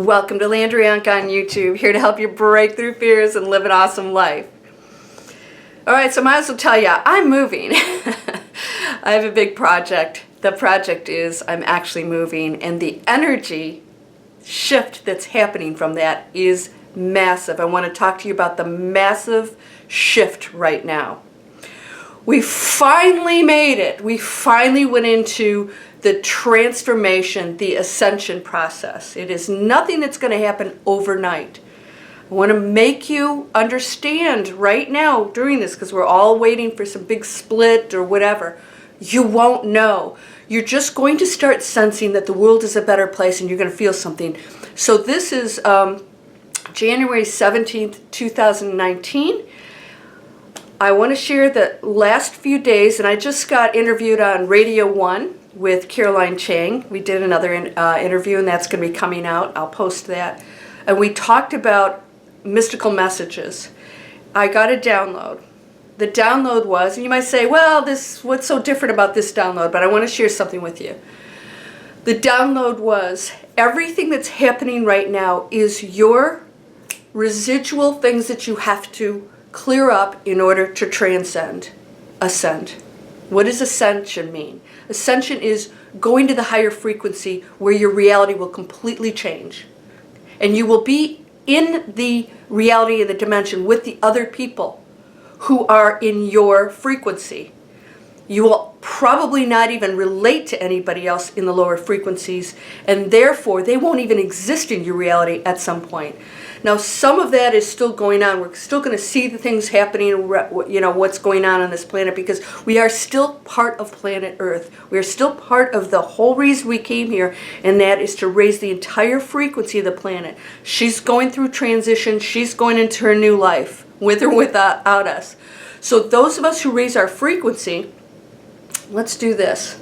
Welcome to Landria Onkka on YouTube, here to help you break through fears and live an awesome life. Alright, so I might as well tell you, I'm moving. I have a big project. The project is I'm actually moving, and the energy shift that's happening from that is massive. I want to talk to you about the massive shift right now. We finally made it. We finally went into the transformation, the ascension process. It is nothing that's going to happen overnight. I want to make you understand right now during this, because we're all waiting for some big split or whatever. You won't know. You're just going to start sensing that the world is a better place, and you're going to feel something. So this is January 17th, 2019. I want to share the last few days, and I just got interviewed on Radio 1 with Caroline Chang. We did another interview, and that's going to be coming out. I'll post that. And we talked about mystical messages. I got a download. The download was, and you might say, well, what's so different about this download? But I want to share something with you. The download was, everything that's happening right now is your residual things that you have to clear up in order to transcend, ascend. What does ascension mean? Ascension is going to the higher frequency where your reality will completely change. And you will be in the reality of the dimension with the other people who are in your frequency. You will probably not even relate to anybody else in the lower frequencies, and therefore they won't even exist in your reality at some point. Now, some of that is still going on. We're still going to see the things happening, you know, what's going on this planet, because we are still part of planet Earth. We are still part of the whole reason we came here, and that is to raise the entire frequency of the planet. She's going through transition. She's going into her new life, with or without us. So those of us who raise our frequency, let's do this.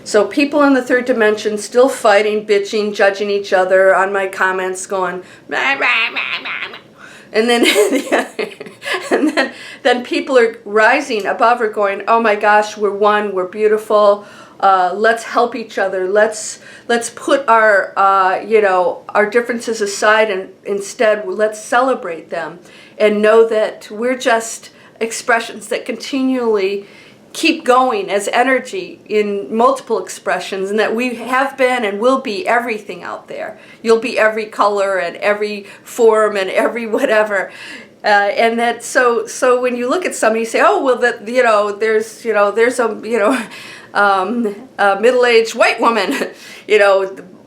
So people in the third dimension still fighting, bitching, judging each other on my comments, going, rah, rah, rah, rah. And then people are rising above her, going, oh my gosh, we're one, we're beautiful. Let's help each other. Let's put our our differences aside, and instead let's celebrate them and know that we're just expressions that continually keep going as energy in multiple expressions, and that we have been and will be everything out there. You'll be every color and every form and every whatever. And that so when you look at somebody, you say, oh well, that there's a middle-aged white woman,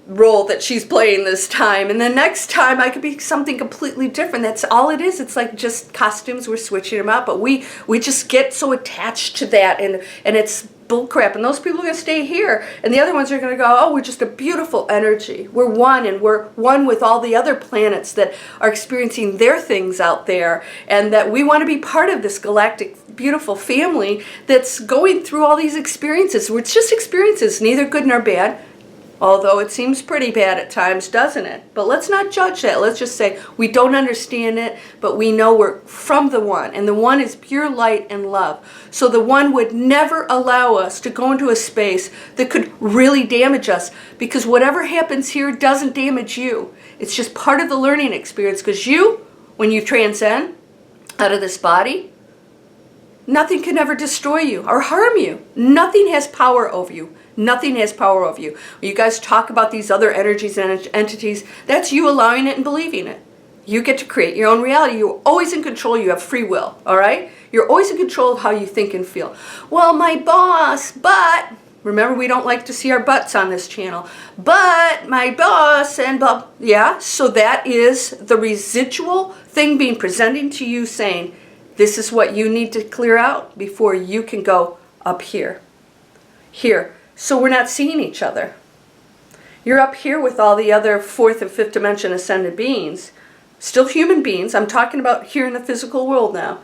role that she's playing this time, and the next time I could be something completely different. That's all it is. It's like just costumes. We're switching them out, but we just get so attached to that, and it's bullcrap. And those people are going to stay here, and the other ones are going to go, oh, we're just a beautiful energy. We're one, and we're one with all the other planets that are experiencing their things out there, and that we want to be part of this galactic beautiful family that's going through all these experiences. It's just experiences, neither good nor bad. Although it seems pretty bad at times, doesn't it? But let's not judge that. Let's just say we don't understand it, but we know we're from the one. And the one is pure light and love. So the one would never allow us to go into a space that could really damage us, because whatever happens here doesn't damage you. It's just part of the learning experience, because you, when you transcend out of this body, nothing can ever destroy you or harm you. Nothing has power over you. Nothing has power over you. When you guys talk about these other energies and entities, that's you allowing it and believing it. You get to create your own reality. You're always in control. You have free will, all right? You're always in control of how you think and feel. Well, my boss, but... Remember, we don't like to see our butts on this channel. But my boss and blah... Yeah, so that is the residual thing being presenting to you, saying, this is what you need to clear out before you can go up here. Here. So we're not seeing each other. You're up here with all the other fourth and fifth dimension ascended beings. Still human beings. I'm talking about here in the physical world now.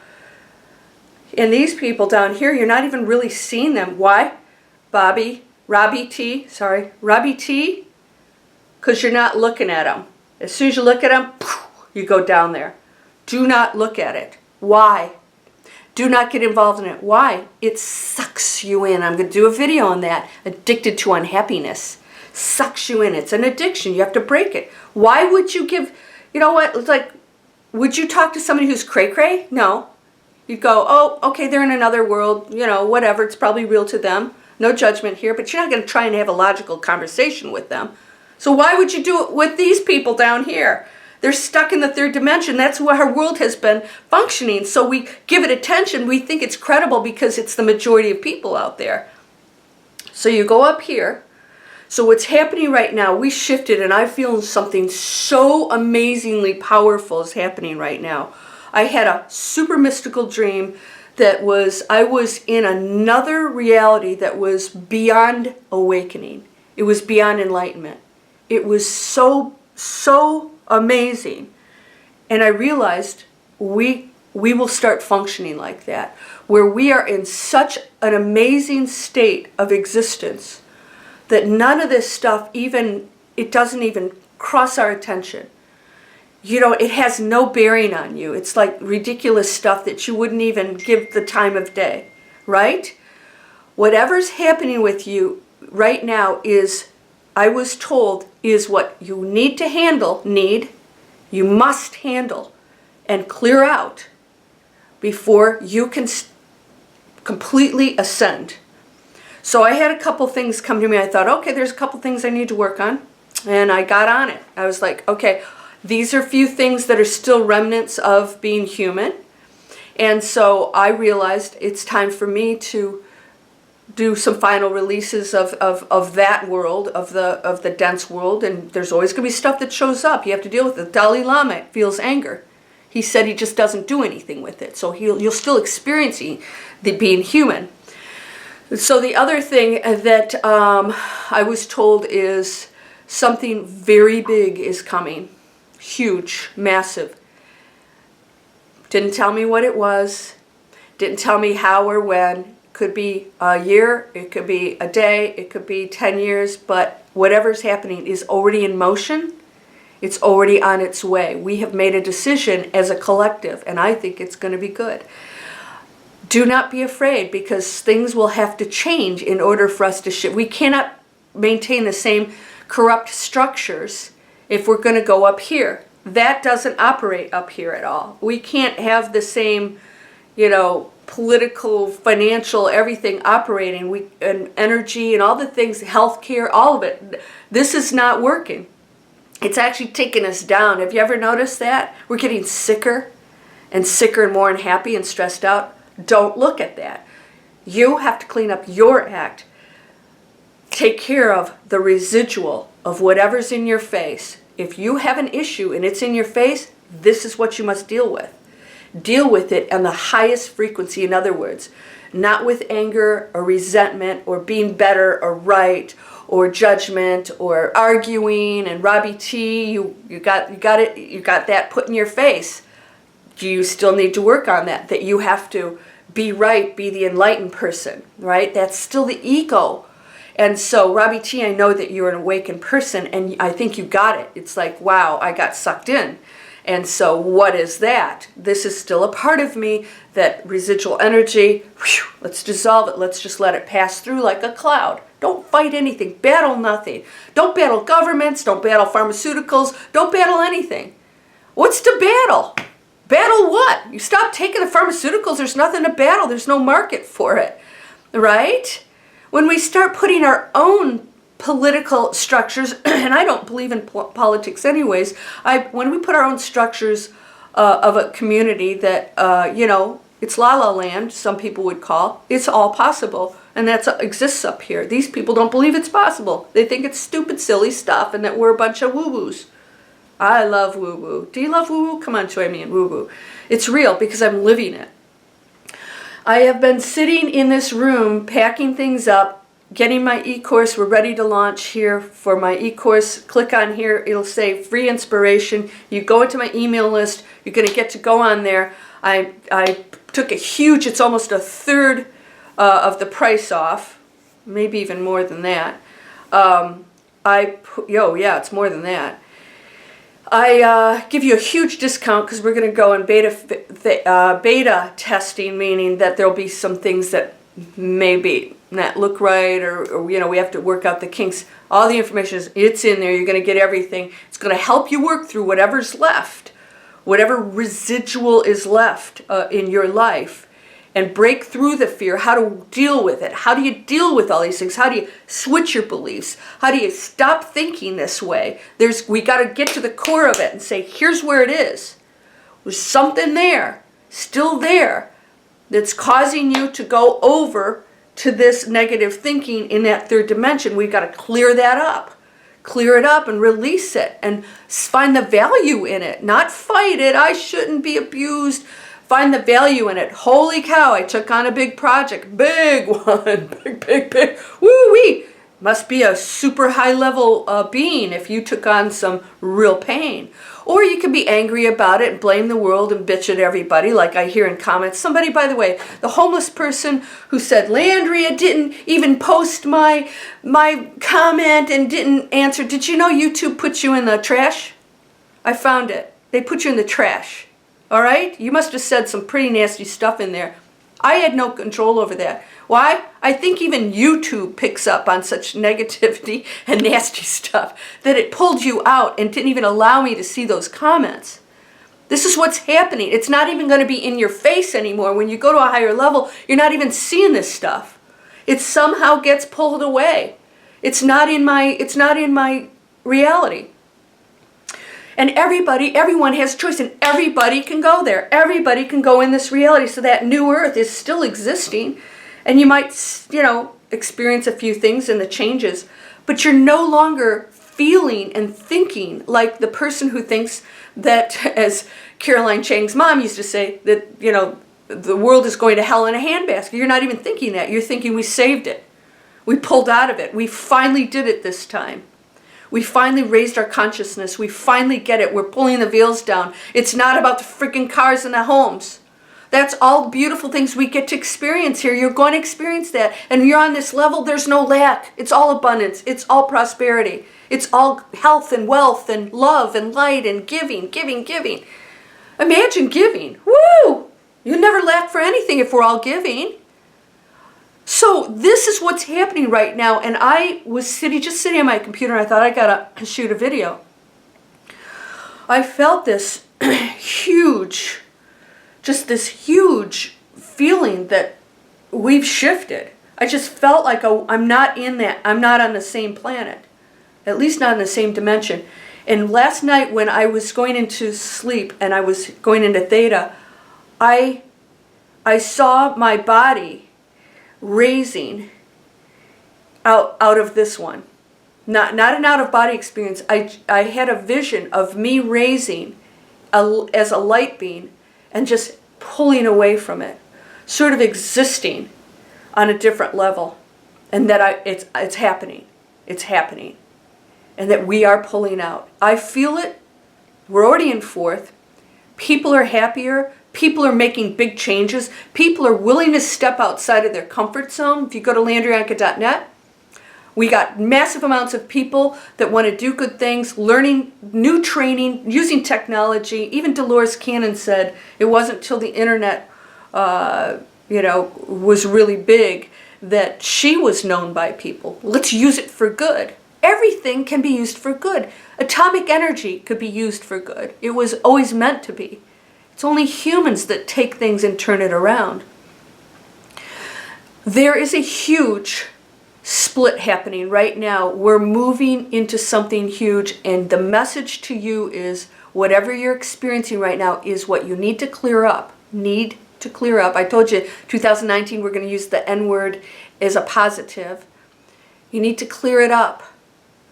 And these people down here, you're not even really seeing them. Why? Robbie T. Because you're not looking at them. As soon as you look at them, you go down there. Do not look at it. Why? Do not get involved in it. Why? It sucks you in. I'm going to do a video on that. Addicted to unhappiness. sucks you in. It's an addiction. You have to break it. Why would you give, you know what, it's like, would you talk to somebody who's cray-cray? No. You'd go, oh, okay, they're in another world, you know, whatever, it's probably real to them. No judgment here, but you're not going to try and have a logical conversation with them. So why would you do it with these people down here? They're stuck in the third dimension. That's where our world has been functioning. So we give it attention. We think it's credible because it's the majority of people out there. So you go up here. So what's happening right now, we shifted, and I feel something so amazingly powerful is happening right now. I had a super mystical dream that was, I was in another reality that was beyond awakening. It was beyond enlightenment. It was so amazing. And I realized we will start functioning like that, where we are in such an amazing state of existence that none of this stuff it doesn't even cross our attention. You know, it has no bearing on you. It's like ridiculous stuff that you wouldn't even give the time of day, right? Whatever's happening with you right now is, I was told, is what you need to handle, you must handle and clear out before you can completely ascend. So I had a couple things come to me. I thought, okay, there's a couple things I need to work on. And I got on it. I was like, okay, these are a few things that are still remnants of being human. And so I realized it's time for me to do some final releases of that world, of the dense world. And there's always going to be stuff that shows up. You have to deal with it. Dalai Lama feels anger. He said he just doesn't do anything with it. So you'll still experiencing the being human. So the other thing that I was told is something very big is coming. Huge, massive. Didn't tell me what it was. Didn't tell me how or when. Could be a year, it could be a day, it could be 10 years, but whatever's happening is already in motion. It's already on its way. We have made a decision as a collective, and I think it's going to be good. Do not be afraid, because things will have to change in order for us to shift. We cannot maintain the same corrupt structures if we're going to go up here. That doesn't operate up here at all. We can't have the same, political, financial, everything operating. And energy and all the things, healthcare, all of it. This is not working. It's actually taking us down. Have you ever noticed that? We're getting sicker and more unhappy and stressed out. Don't look at that. You have to clean up your act. Take care of the residual of whatever's in your face. If you have an issue and it's in your face, this is what you must deal with. Deal with it on the highest frequency, in other words. Not with anger or resentment or being better or right or judgment or arguing and Robbie T. You got that put in your face. You still need to work on that. That you have to be right, be the enlightened person, right? That's still the ego. And so, Robbie T., I know that you're an awakened person, and I think you got it. It's like, wow, I got sucked in. And so, what is that? This is still a part of me, that residual energy. Whew, let's dissolve it. Let's just let it pass through like a cloud. Don't fight anything. Battle nothing. Don't battle governments. Don't battle pharmaceuticals. Don't battle anything. What's to battle? Battle what? You stop taking the pharmaceuticals, there's nothing to battle. There's no market for it, right? When we start putting our own political structures, and I don't believe in politics anyways, when we put our own structures of a community that, it's la-la land, some people would call, it's all possible, and that exists up here. These people don't believe it's possible. They think it's stupid, silly stuff, and that we're a bunch of woo-woos. I love woo-woo. Do you love woo-woo? Come on, join me in woo-woo. It's real because I'm living it. I have been sitting in this room, packing things up, getting my e-course. We're ready to launch here for my e-course. Click on here. It'll say free inspiration. You go into my email list. You're going to get to go on there. I took a huge, it's almost a third of the price off. Maybe even more than that. It's more than that. I give you a huge discount because we're going to go in beta testing, meaning that there'll be some things that maybe not look right, or we have to work out the kinks. All the information it's in there. You're going to get everything. It's going to help you work through whatever's left, whatever residual is left in your life, and break through the fear. How to deal with it. How do you deal with all these things? How do you switch your beliefs? How do you stop thinking this way? We got to get to the core of it and say, here's where it is. There's something there, still there, that's causing you to go over to this negative thinking in that third dimension. We've got to clear that up. Clear it up and release it and find the value in it. Not fight it. I shouldn't be abused. Find the value in it. Holy cow, I took on a big project. Big one. Big. Woo-wee. Must be a super high level being if you took on some real pain. Or you can be angry about it and blame the world and bitch at everybody, like I hear in comments. Somebody, by the way, the homeless person who said, Landria didn't even post my comment and didn't answer. Did you know YouTube puts you in the trash? I found it. They put you in the trash. All right? You must have said some pretty nasty stuff in there. I had no control over that. Why? I think even YouTube picks up on such negativity and nasty stuff that it pulled you out and didn't even allow me to see those comments. This is what's happening. It's not even going to be in your face anymore. When you go to a higher level, you're not even seeing this stuff. It somehow gets pulled away. It's not in my reality. And everyone has choice, and everybody can go there. Everybody can go in this reality. So that new earth is still existing. And you might, experience a few things and the changes, but you're no longer feeling and thinking like the person who thinks that, as Caroline Chang's mom used to say, that, the world is going to hell in a handbasket. You're not even thinking that. You're thinking we saved it. We pulled out of it. We finally did it this time. We finally raised our consciousness. We finally get it. We're pulling the veils down. It's not about the freaking cars and the homes. That's all beautiful things we get to experience here. You're going to experience that. And you're on this level, there's no lack. It's all abundance. It's all prosperity. It's all health and wealth and love and light and giving. Imagine giving. Woo! You never lack for anything if we're all giving. So this is what's happening right now. And I was just sitting on my computer, and I thought I got to shoot a video. I felt this huge feeling that we've shifted. I just felt like I'm not in that. I'm not on the same planet, at least not in the same dimension. And last night when I was going into sleep and I was going into theta, I saw my body raising out of this one. Not an out-of-body experience. I had a vision of me raising as a light being and just pulling away from it, sort of existing on a different level, and that it's happening, and that we are pulling out. I feel it. We're already in fourth. People are happier. People are making big changes. People are willing to step outside of their comfort zone. If you go to landriaonkka.net, we got massive amounts of people that want to do good things, learning new training, using technology. Even Dolores Cannon said it wasn't till the internet, was really big that she was known by people. Let's use it for good. Everything can be used for good. Atomic energy could be used for good. It was always meant to be. It's only humans that take things and turn it around. There is a huge split happening right now. We're moving into something huge, and the message to you is whatever you're experiencing right now is what you need to clear up. I told you 2019 we're going to use the N word as a positive. You need to clear it up.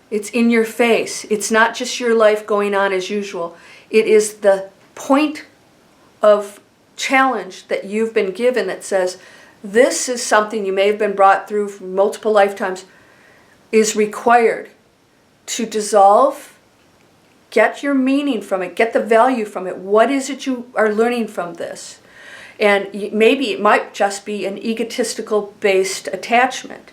It's in your face. It's not just your life going on as usual. It is the point of challenge that you've been given that says, this is something you may have been brought through for multiple lifetimes, is required to dissolve, get your meaning from it, get the value from it. What is it you are learning from this? And maybe it might just be an egotistical based attachment.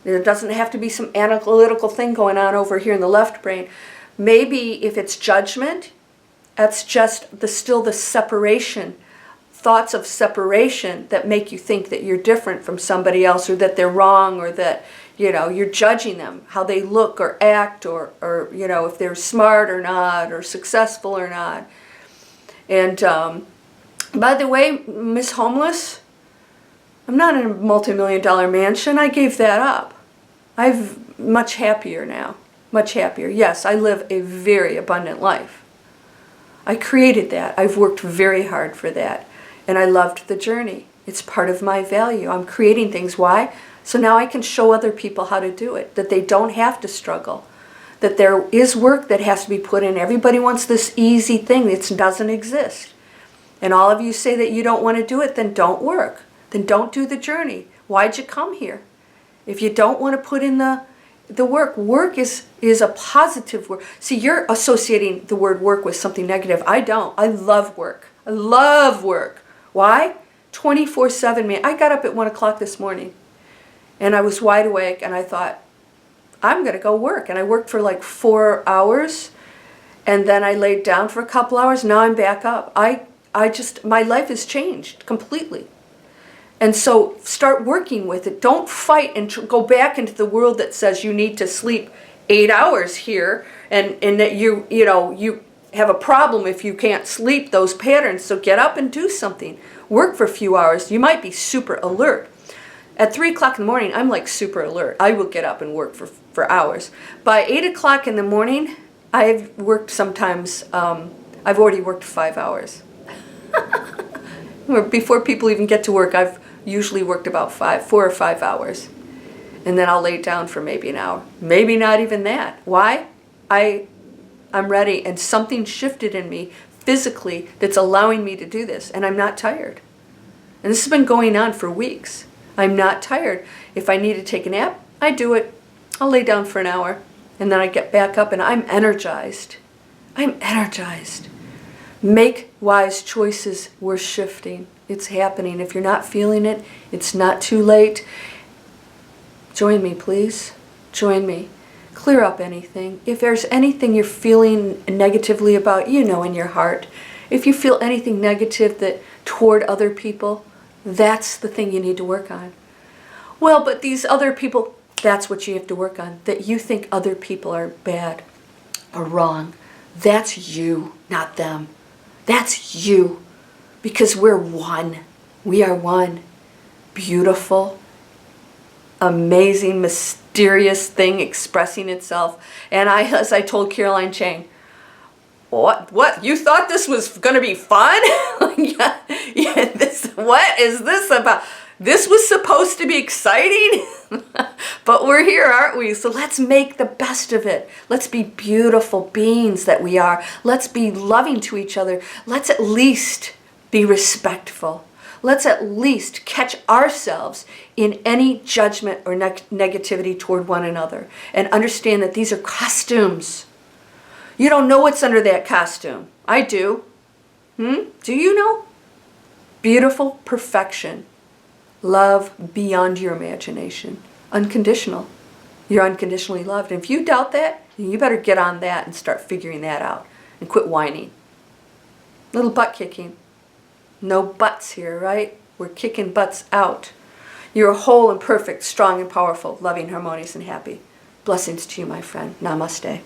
There doesn't have to be some analytical thing going on over here in the left brain. Maybe if it's judgment, that's just still the separation thoughts of separation that make you think that you're different from somebody else, or that they're wrong, or that, you know, you're judging them, how they look or act, or you know, if they're smart or not, or successful or not. And by the way, Miss Homeless, I'm not in a multi-million-dollar mansion. I gave that up. I'm much happier now. Much happier. Yes, I live a very abundant life. I created that. I've worked very hard for that. And I loved the journey. It's part of my value. I'm creating things. Why? So now I can show other people how to do it. That they don't have to struggle. That there is work that has to be put in. Everybody wants this easy thing that doesn't exist. And all of you say that you don't want to do it, then don't work. Then don't do the journey. Why'd you come here? If you don't want to put in the work, work is a positive word. See, you're associating the word work with something negative. I don't. I love work. I love work. Why? 24/7, man. I got up at 1 o'clock this morning, and I was wide awake, and I thought, I'm going to go work. And I worked for like 4 hours, and then I laid down for a couple hours. Now I'm back up. My life has changed completely. And so start working with it. Don't fight and go back into the world that says you need to sleep 8 hours here, and that you have a problem if you can't sleep those patterns. So get up and do something. Work for a few hours. You might be super alert. At 3 o'clock in the morning, I'm like super alert. I will get up and work for hours. By 8 o'clock in the morning, I've worked sometimes, I've already worked 5 hours. Before people even get to work, I've usually worked about 4 or 5 hours. And then I'll lay down for maybe an hour. Maybe not even that. Why? I'm ready, and something shifted in me physically that's allowing me to do this, and I'm not tired. And this has been going on for weeks. I'm not tired. If I need to take a nap, I do it. I'll lay down for an hour, and then I get back up, and I'm energized. I'm energized. Make wise choices. We're shifting. It's happening. If you're not feeling it, it's not too late. Join me, please. Join me. Clear up anything. If there's anything you're feeling negatively about, in your heart, if you feel anything negative toward other people, that's the thing you need to work on. Well, but these other people, that's what you have to work on. That you think other people are bad or wrong. That's you, not them. That's you. Because we're one. We are one. Beautiful, amazing, mysterious thing expressing itself. And as I told Caroline Chang, what? You thought this was going to be fun? What is this about? This was supposed to be exciting, but we're here, aren't we? So let's make the best of it. Let's be beautiful beings that we are. Let's be loving to each other. Let's at least be respectful. Let's at least catch ourselves in any judgment or negativity toward one another, and understand that these are costumes. You don't know what's under that costume. I do. Do you know? Beautiful perfection. Love beyond your imagination. Unconditional. You're unconditionally loved. And if you doubt that, then you better get on that and start figuring that out. And quit whining. Little butt kicking. No butts here, right? We're kicking butts out. You're whole and perfect, strong and powerful, loving, harmonious, and happy. Blessings to you, my friend. Namaste.